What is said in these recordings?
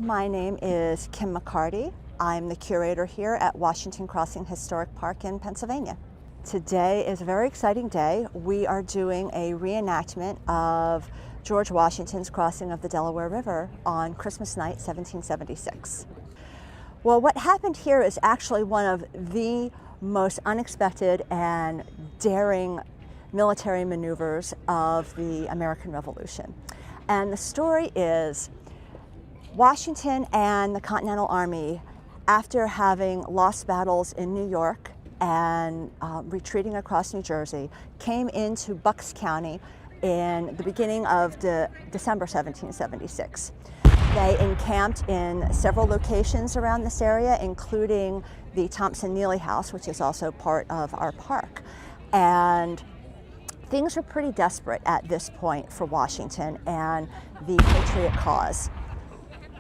My name is Kim McCarty. I'm the curator here at Washington Crossing Historic Park in Pennsylvania. Today is a very exciting day. We are doing a reenactment of George Washington's crossing of the Delaware River on Christmas night, 1776. Well, what happened here is actually one of the most unexpected and daring military maneuvers of the American Revolution. And the story is Washington and the Continental Army, after having lost battles in New York and retreating across New Jersey, came into Bucks County in the beginning of December 1776. They encamped in several locations around this area, including the Thompson-Neely House, which is also part of our park. And things were pretty desperate at this point for Washington and the Patriot cause.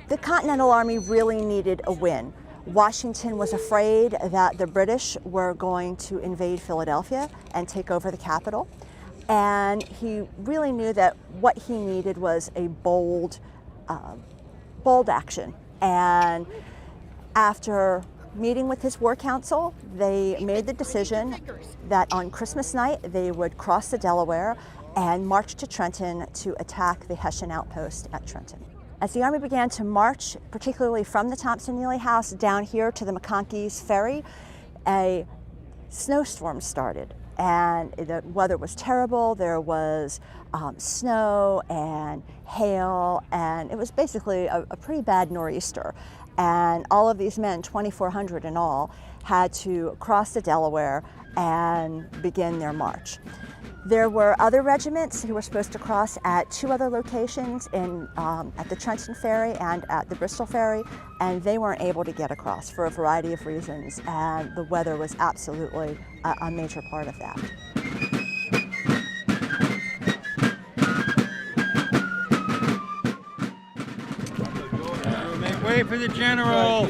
The Continental Army really needed a win. Washington was afraid that the British were going to invade Philadelphia and take over the capital. And he really knew that what he needed was a bold action. And after meeting with his war council, they made the decision that on Christmas night they would cross the Delaware and march to Trenton to attack the Hessian outpost at Trenton. As the Army began to march, particularly from the Thompson-Neely House down here to the McConkey's Ferry, a snowstorm started. And the weather was terrible. There was snow and hail, and it was basically a pretty bad nor'easter. And all of these men, 2,400 in all, had to cross the Delaware and begin their march. There were other regiments who were supposed to cross at two other locations at the Trenton Ferry and at the Bristol Ferry, and they weren't able to get across for a variety of reasons, and the weather was absolutely a major part of that. Make way for the general!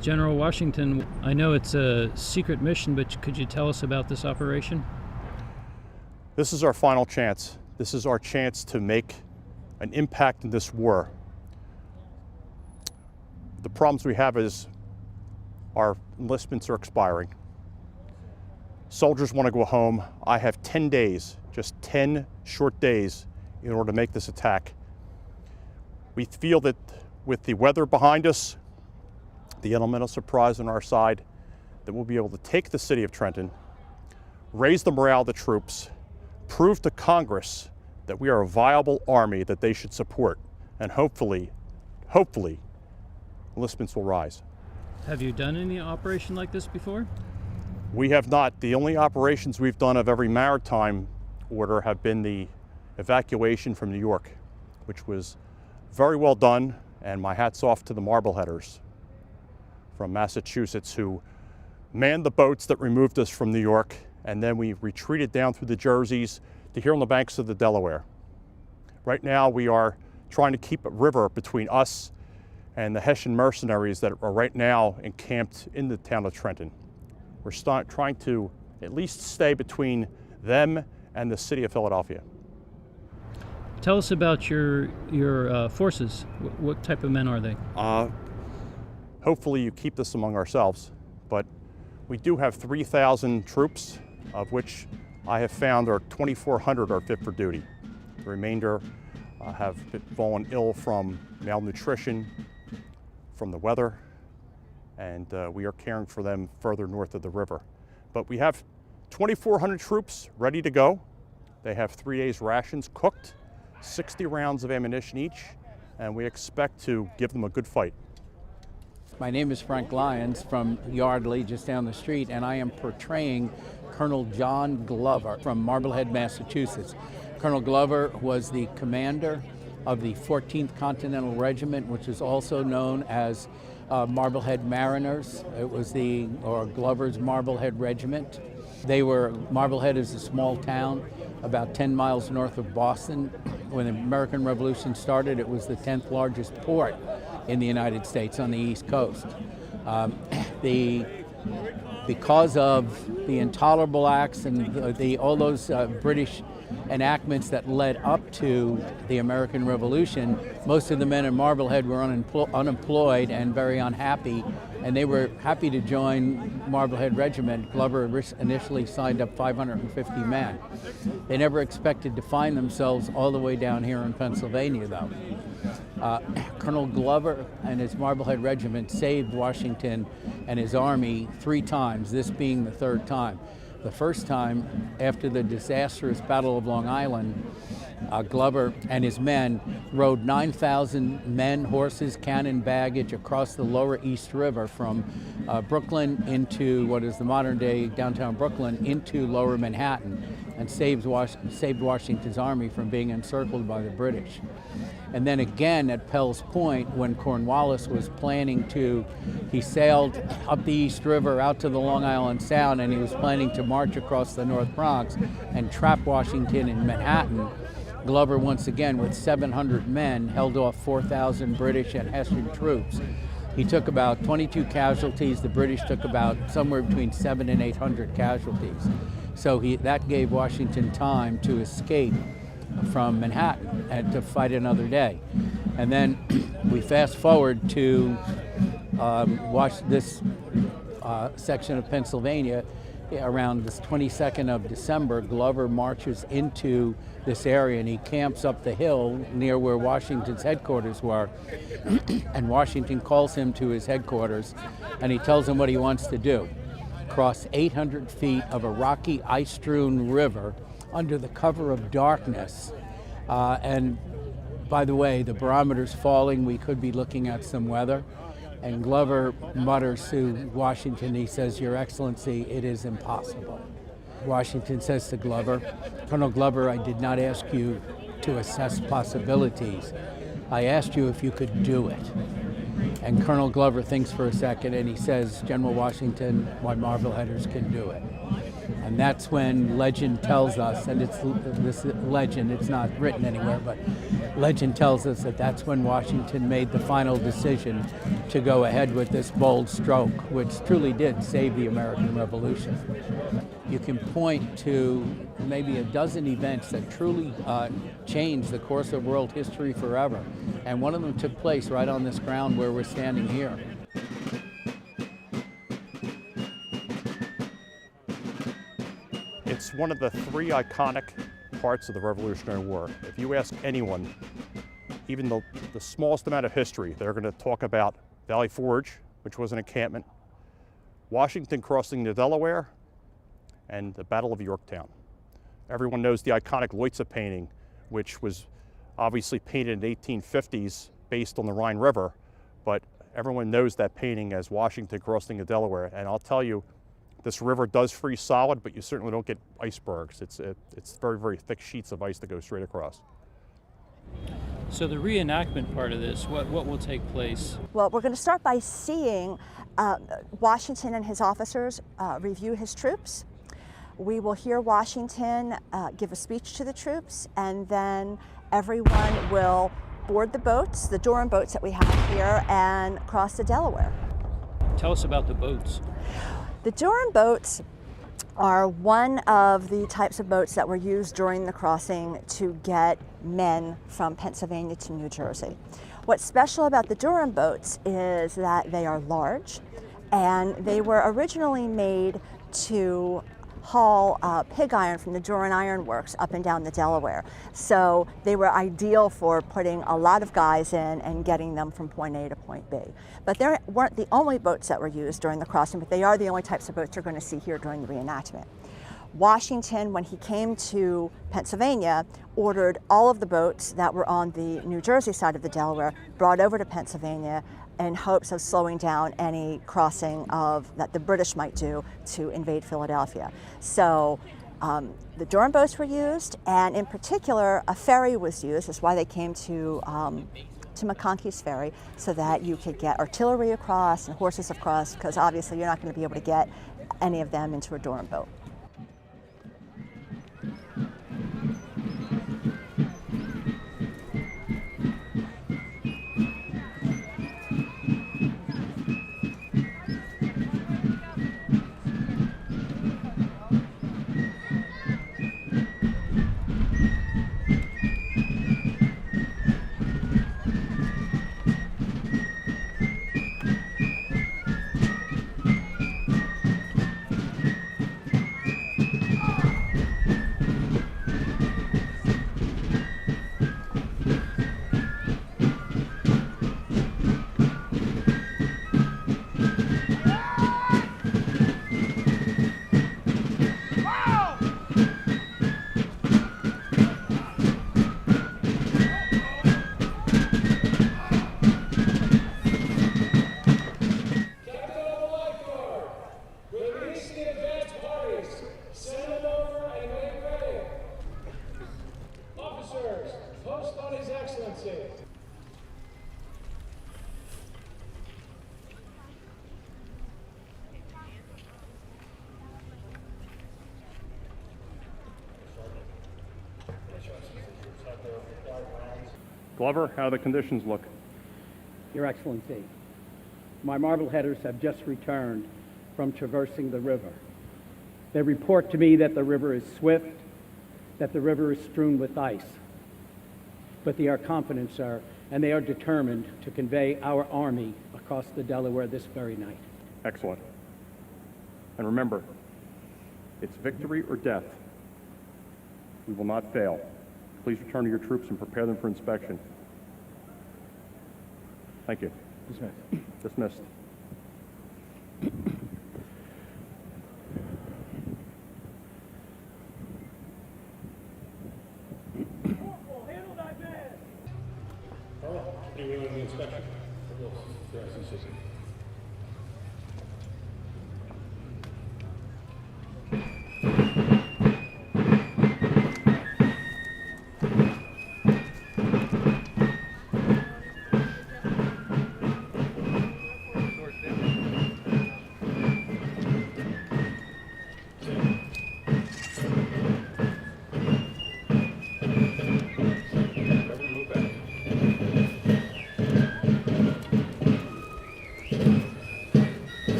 General Washington, I know it's a secret mission, but could you tell us about this operation? This is our final chance. This is our chance to make an impact in this war. The problems we have is our enlistments are expiring. Soldiers want to go home. I have 10 days, just 10 short days in order to make this attack. We feel that with the weather behind us, the elemental surprise on our side, that we'll be able to take the city of Trenton, raise the morale of the troops, prove to Congress that we are a viable army that they should support, and hopefully, enlistments will rise. Have you done any operation like this before? We have not. The only operations we've done of every maritime order have been the evacuation from New York, which was very well done, and my hat's off to the Marbleheaders from Massachusetts who manned the boats that removed us from New York, and then we retreated down through the Jerseys to here on the banks of the Delaware. Right now we are trying to keep a river between us and the Hessian mercenaries that are right now encamped in the town of Trenton. We're trying to at least stay between them and the city of Philadelphia. Tell us about your forces. What type of men are they? Hopefully you keep this among ourselves, but we do have 3,000 troops, of which I have found 2,400 are fit for duty. The remainder have fallen ill from malnutrition, from the weather, and we are caring for them further north of the river. But we have 2,400 troops ready to go. They have 3 days rations cooked, 60 rounds of ammunition each, and we expect to give them a good fight. My name is Frank Lyons from Yardley, just down the street, and I am portraying Colonel John Glover from Marblehead, Massachusetts. Colonel Glover was the commander of the 14th Continental Regiment, which is also known as Marblehead Mariners. It was Glover's Marblehead Regiment. Marblehead is a small town about 10 miles north of Boston. When the American Revolution started, it was the 10th largest port in the United States on the East Coast. Because of the intolerable acts and all those British enactments that led up to the American Revolution, most of the men in Marblehead were unemployed and very unhappy, and they were happy to join Marblehead Regiment. Glover initially signed up 550 men. They never expected to find themselves all the way down here in Pennsylvania, though. Colonel Glover and his Marblehead Regiment saved Washington and his army 3 times, this being the 3rd time. The first time, after the disastrous Battle of Long Island, Glover and his men rode 9,000 men, horses, cannon, baggage across the lower East River from Brooklyn into what is the modern-day downtown Brooklyn into lower Manhattan, and saved Washington's army from being encircled by the British. And then again at Pell's Point, when Cornwallis was planning to, he sailed up the East River out to the Long Island Sound, and he was planning to march across the North Bronx and trap Washington in Manhattan. Glover, once again, with 700 men, held off 4,000 British and Hessian troops. He took about 22 casualties. The British took about somewhere between 700 and 800 casualties. So that gave Washington time to escape from Manhattan and to fight another day. And then we fast forward to watch this section of Pennsylvania. Around the 22nd of December, Glover marches into this area and he camps up the hill near where Washington's headquarters were. And Washington calls him to his headquarters and he tells him what he wants to do: cross 800 feet of a rocky, ice-strewn river under the cover of darkness. And by the way, the barometer's falling. We could be looking at some weather. And Glover mutters to Washington, he says, "Your Excellency, it is impossible." Washington says to Glover, "Colonel Glover, I did not ask you to assess possibilities. I asked you if you could do it." And Colonel Glover thinks for a second and he says, "General Washington, my Marbleheaders can do it." And that's when legend tells us, and it's this legend, it's not written anywhere, but legend tells us that that's when Washington made the final decision to go ahead with this bold stroke, which truly did save the American Revolution. You can point to maybe a dozen events that truly changed the course of world history forever. And one of them took place right on this ground where we're standing here. It's one of the 3 iconic parts of the Revolutionary War. If you ask anyone, even the smallest amount of history, they're going to talk about Valley Forge, which was an encampment, Washington crossing the Delaware, and the Battle of Yorktown. Everyone knows the iconic Leutze painting, which was obviously painted in the 1850s based on the Rhine River, but everyone knows that painting as Washington crossing the Delaware. And I'll tell you, this river does freeze solid, but you certainly don't get icebergs. It's very, very thick sheets of ice that go straight across. So the reenactment part of this, what will take place? Well, we're going to start by seeing Washington and his officers review his troops. We will hear Washington give a speech to the troops, and then everyone will board the boats, the Durham boats that we have here, and cross the Delaware. Tell us about the boats. The Durham boats are one of the types of boats that were used during the crossing to get men from Pennsylvania to New Jersey. What's special about the Durham boats is that they are large, and they were originally made to haul pig iron from the Durham Iron Works up and down the Delaware. So they were ideal for putting a lot of guys in and getting them from point A to point B. But they weren't the only boats that were used during the crossing, but they are the only types of boats you're going to see here during the reenactment. Washington, when he came to Pennsylvania, ordered all of the boats that were on the New Jersey side of the Delaware brought over to Pennsylvania in hopes of slowing down any crossing that the British might do to invade Philadelphia. So the Durham boats were used, and in particular, a ferry was used. That's why they came to McConkey's Ferry, so that you could get artillery across and horses across, because obviously you're not going to be able to get any of them into a Durham boat. Glover, how do the conditions look? Your Excellency, my Marbleheaders have just returned from traversing the river. They report to me that the river is swift, that the river is strewn with ice. But they are confident, sir, and they are determined to convey our army across the Delaware this very night. Excellent. And remember, it's victory or death. We will not fail. Please return to your troops and prepare them for inspection. Thank you. Dismissed. Dismissed.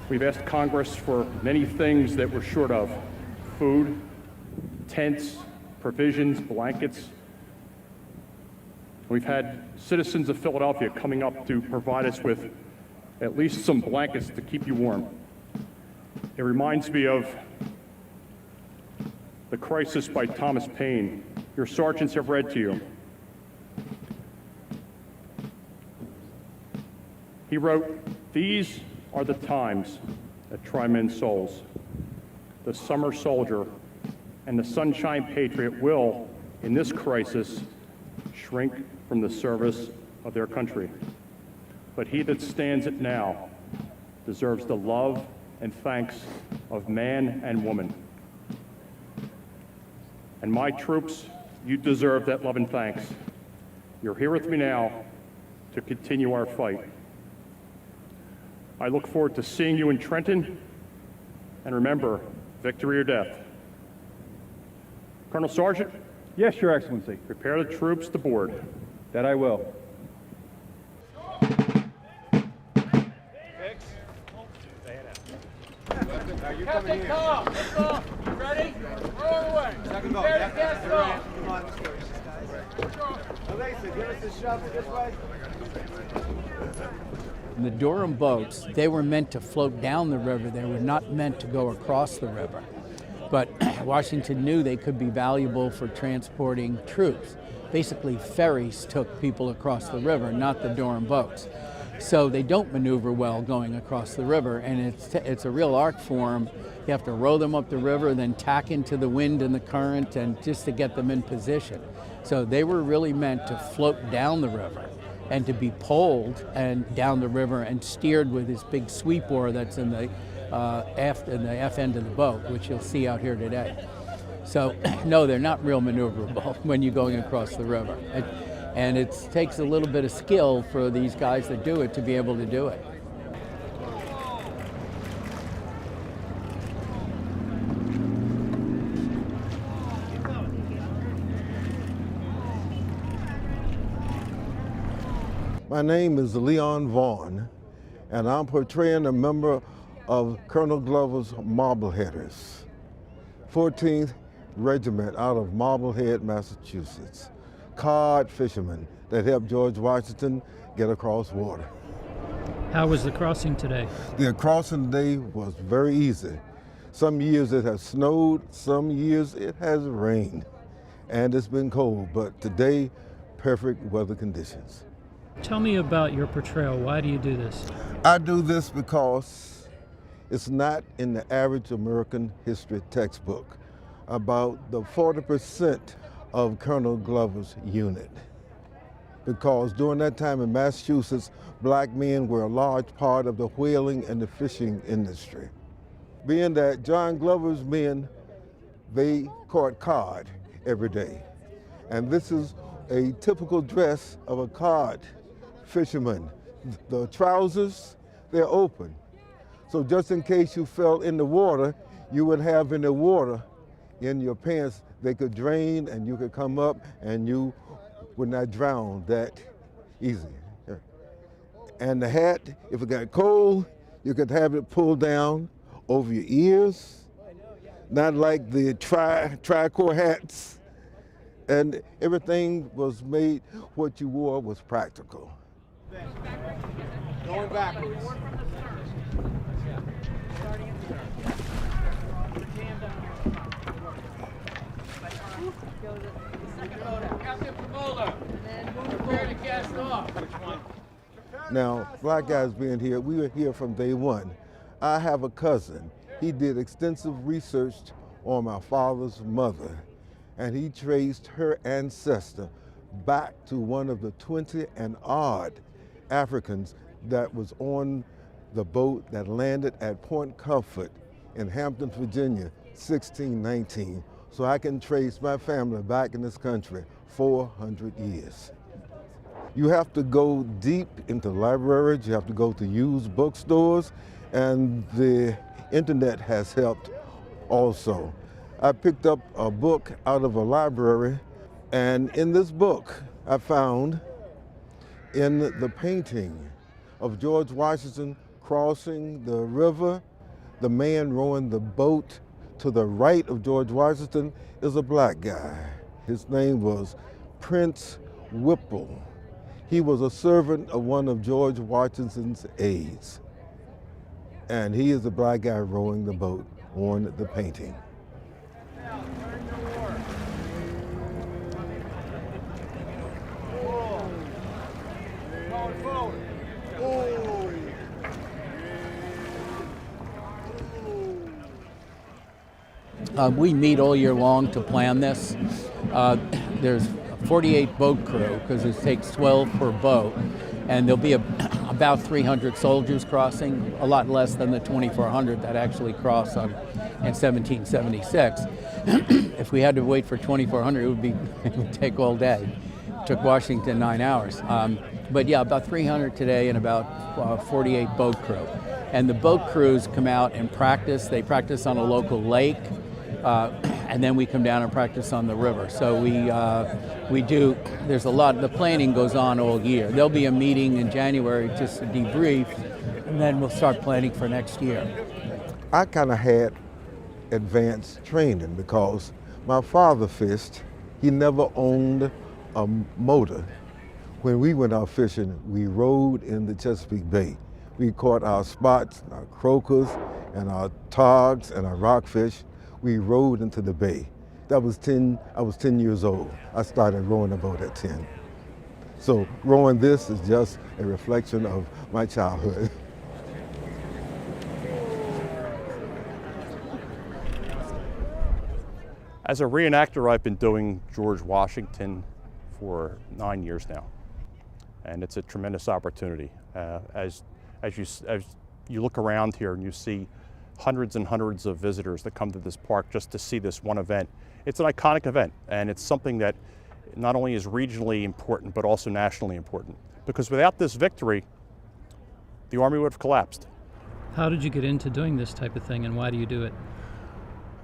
We've asked Congress for many things that we're short of: food, tents, provisions, blankets. We've had citizens of Philadelphia coming up to provide us with at least some blankets to keep you warm. It reminds me of The Crisis by Thomas Paine. Your sergeants have read to you. He wrote, "These are the times that try men's souls. The summer soldier and the sunshine patriot will, in this crisis, shrink from the service of their country. But he that stands it now deserves the love and thanks of man and woman. And my troops, you deserve that love and thanks. You're here with me now to continue our fight. I look forward to seeing you in Trenton, and remember, victory or death." Colonel Sergeant, Yes, Your Excellency. prepare the troops to board. That I will. Captain Tom, let's go. You ready? We're on the way. Prepare to cast off. Alexa, give us a shovel this way. The Durham boats, they were meant to float down the river. They were not meant to go across the river. But Washington knew they could be valuable for transporting troops. Basically, ferries took people across the river, not the Durham boats. So they don't maneuver well going across the river, and it's a real art form. You have to row them up the river, then tack into the wind and the current, and just to get them in position. So they were really meant to float down the river and to be poled and down the river and steered with this big sweep oar that's in the aft end of the boat, which you'll see out here today. So no, they're not real maneuverable when you're going across the river. And it takes a little bit of skill for these guys that do it to be able to do it. My name is Leon Vaughn, and I'm portraying a member of Colonel Glover's Marbleheaders, 14th Regiment out of Marblehead, Massachusetts. Cod fishermen that helped George Washington get across water. How was the crossing today? The crossing today was very easy. Some years it has snowed, some years it has rained, and it's been cold, but today, perfect weather conditions. Tell me about your portrayal. Why do you do this? I do this because it's not in the average American history textbook. About the 40% of Colonel Glover's unit because during that time in Massachusetts, black men were a large part of the whaling and the fishing industry. Being that John Glover's men, they caught cod every day. And this is a typical dress of a cod fisherman. The trousers, they're open. So just in case you fell in the water, you would have in the water in your pants, they could drain and you could come up and you would not drown that easy. And the hat, if it got cold, you could have it pulled down over your ears, not like the tricorn hats. And everything was made, what you wore was practical. Going backwards. Captain Pomola, prepare to cast off. Now, black guys being here, we were here from day one. I have a cousin. He did extensive research on my father's mother, and he traced her ancestor back to one of the 20 and odd Africans that was on the boat that landed at Point Comfort in Hampton, Virginia, 1619. So I can trace my family back in this country 400 years. You have to go deep into libraries, you have to go to used bookstores, and the internet has helped also. I picked up a book out of a library, and in this book I found in the painting of George Washington crossing the river, the man rowing the boat to the right of George Washington is a black guy. His name was Prince Whipple. He was a servant of one of George Washington's aides. And he is the black guy rowing the boat on the painting. Going forward. We meet all year long to plan this. There's 48 boat crew because it takes 12 per boat, and there'll be about 300 soldiers crossing, a lot less than the 2,400 that actually crossed in 1776. If we had to wait for 2,400, it would take all day. It took Washington 9 hours. But yeah, about 300 today and about 48 boat crew. And the boat crews come out and practice. They practice on a local lake. And then we come down and practice on the river. So we do, there's a lot, the planning goes on all year. There'll be a meeting in January just to debrief, and then we'll start planning for next year. I kind of had advanced training because my father fished. He never owned a motor. When we went out fishing, we rode in the Chesapeake Bay. We caught our spots, our croakers, and our togs, and our rockfish. We rowed into the bay. I was 10 years old. I started rowing a boat at 10. So rowing this is just a reflection of my childhood. As a reenactor, I've been doing George Washington for 9 years now, and it's a tremendous opportunity. As you look around here and you see hundreds and hundreds of visitors that come to this park just to see this one event. It's an iconic event, and it's something that not only is regionally important, but also nationally important. Because without this victory, the Army would have collapsed. How did you get into doing this type of thing, and why do you do it?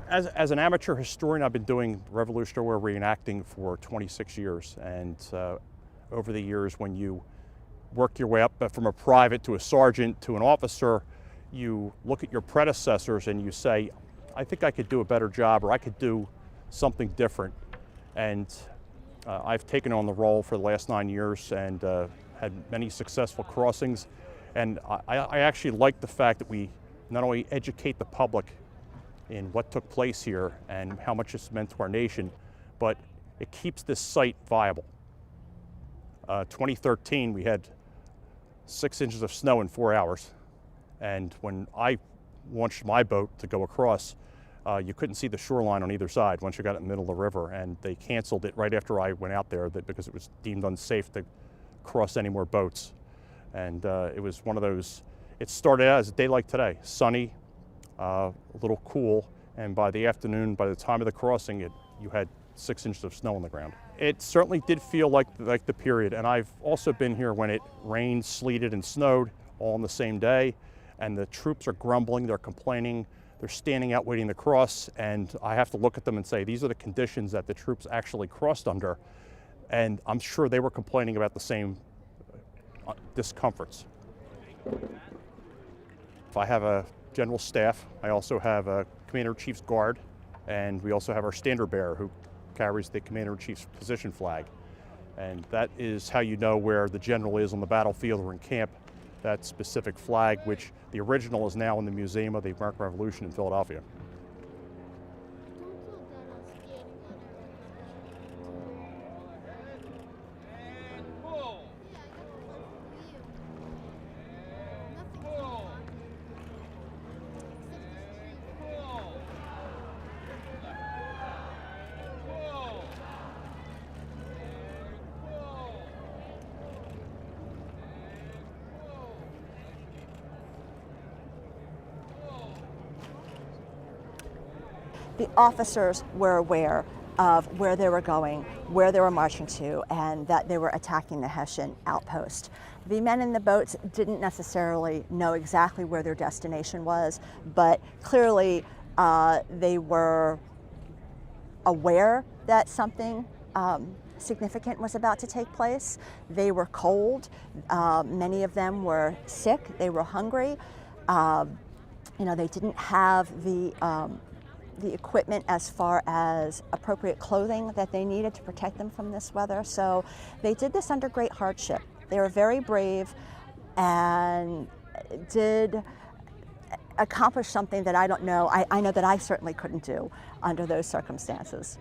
As an amateur historian, I've been doing Revolutionary War reenacting for 26 years, and over the years, when you work your way up from a private to a sergeant to an officer, you look at your predecessors and you say, I think I could do a better job, or I could do something different. And I've taken on the role for the last 9 years and had many successful crossings. And I actually like the fact that we not only educate the public in what took place here and how much it's meant to our nation, but it keeps this site viable. 2013, we had 6 inches of snow in 4 hours. And when I launched my boat to go across, you couldn't see the shoreline on either side once you got in the middle of the river, and they canceled it right after I went out there because it was deemed unsafe to cross any more boats. And it was one of those, it started out as a day like today, sunny, a little cool, and by the afternoon, by the time of the crossing, you had 6 inches of snow on the ground. It certainly did feel like the period, and I've also been here when it rained, sleeted, and snowed all on the same day, and the troops are grumbling, they're complaining, they're standing out waiting to cross, and I have to look at them and say, these are the conditions that the troops actually crossed under, and I'm sure they were complaining about the same discomforts. I have a general staff. I also have a Commander-in-Chief's guard, and we also have our standard bearer who carries the Commander-in-Chief's position flag. And that is how you know where the general is on the battlefield or in camp, that specific flag, which the original is now in the Museum of the American Revolution in Philadelphia. The officers were aware of where they were going, where they were marching to, and that they were attacking the Hessian outpost. The men in the boats didn't necessarily know exactly where their destination was, but clearly they were aware that something significant was about to take place. They were cold. Many of them were sick. They were hungry. They didn't have the equipment as far as appropriate clothing that they needed to protect them from this weather. So they did this under great hardship. They were very brave and did accomplish something that I don't know. I know that I certainly couldn't do under those circumstances.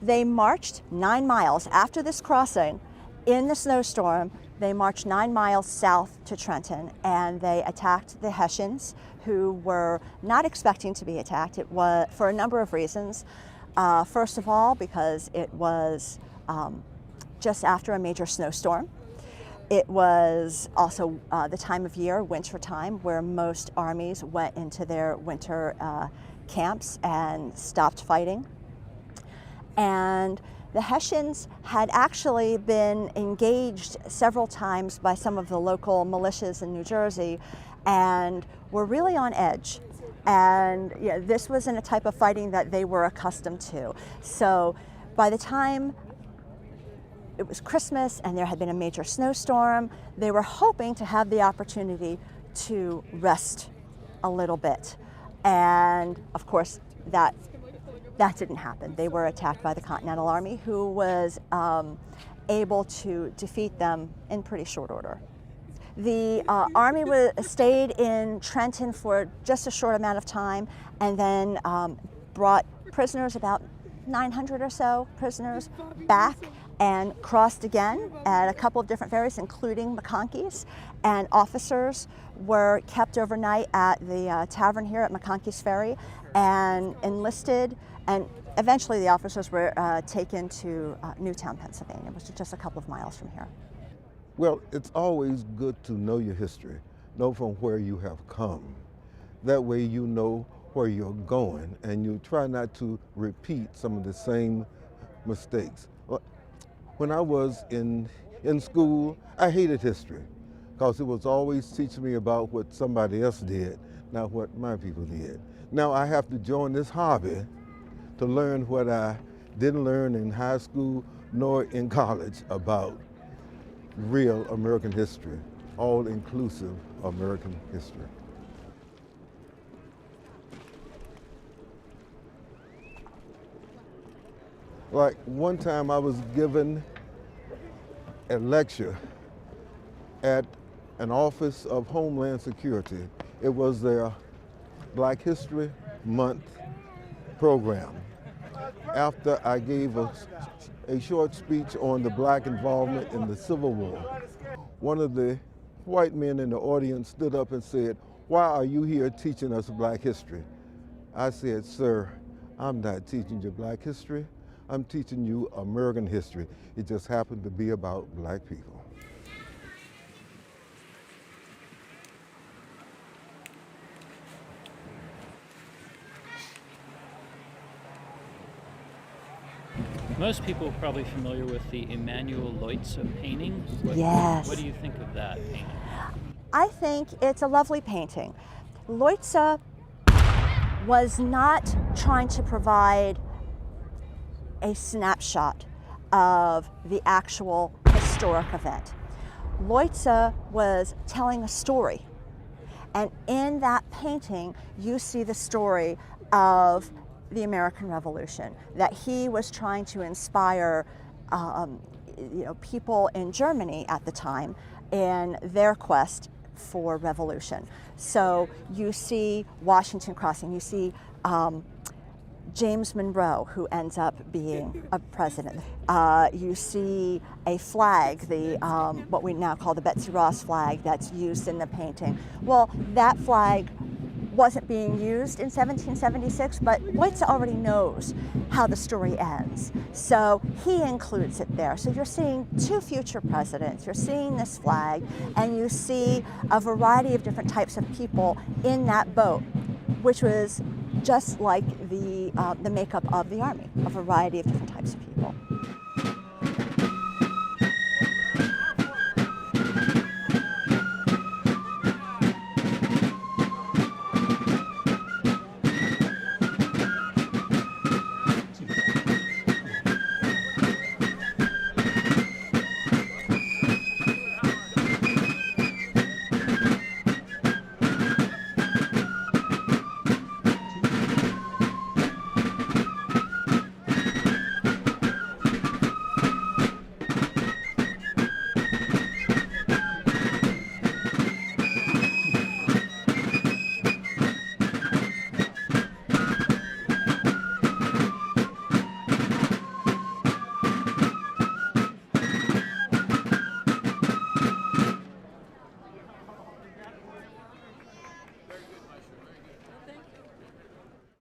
They marched 9 miles after this crossing in the snowstorm. They marched 9 miles south to Trenton, and they attacked the Hessians, who were not expecting to be attacked. It was for a number of reasons. First of all, because it was just after a major snowstorm. It was also the time of year, winter time, where most armies went into their winter camps and stopped fighting. And the Hessians had actually been engaged several times by some of the local militias in New Jersey and were really on edge. And this wasn't a type of fighting that they were accustomed to. So by the time it was Christmas and there had been a major snowstorm, they were hoping to have the opportunity to rest a little bit. And of course, that didn't happen. They were attacked by the Continental Army, who was able to defeat them in pretty short order. The Army stayed in Trenton for just a short amount of time, and then brought prisoners, about 900 or so prisoners, back and crossed again at a couple of different ferries, including McConkey's. And officers were kept overnight at the tavern here at McConkey's Ferry and enlisted. And eventually the officers were taken to Newtown, Pennsylvania, which is just a couple of miles from here. Well, it's always good to know your history, know from where you have come. That way you know where you're going, and you try not to repeat some of the same mistakes. When I was in school, I hated history because it was always teaching me about what somebody else did, not what my people did. Now I have to join this hobby to learn what I didn't learn in high school nor in college about real American history, all-inclusive American history. Like one time I was given a lecture at an Office of Homeland Security. It was their Black History Month program. After I gave a short speech on the black involvement in the Civil War, one of the white men in the audience stood up and said, "Why are you here teaching us black history?" I said, "Sir, I'm not teaching you black history. I'm teaching you American history. It just happened to be about black people." Most people are probably familiar with the Emanuel Leutze painting. Yes. What do you think of that painting? I think it's a lovely painting. Leutze was not trying to provide a snapshot of the actual historic event. Leutze was telling a story. And in that painting, you see the story of the American Revolution, that he was trying to inspire people in Germany at the time in their quest for revolution. So you see Washington Crossing, you see James Monroe, who ends up being a president. You see a flag, what we now call the Betsy Ross flag, that's used in the painting. Well, that flag wasn't being used in 1776, but Leutze already knows how the story ends. So he includes it there. So you're seeing two future presidents, you're seeing this flag, and you see a variety of different types of people in that boat, which was just like the makeup of the Army, a variety of different types of people.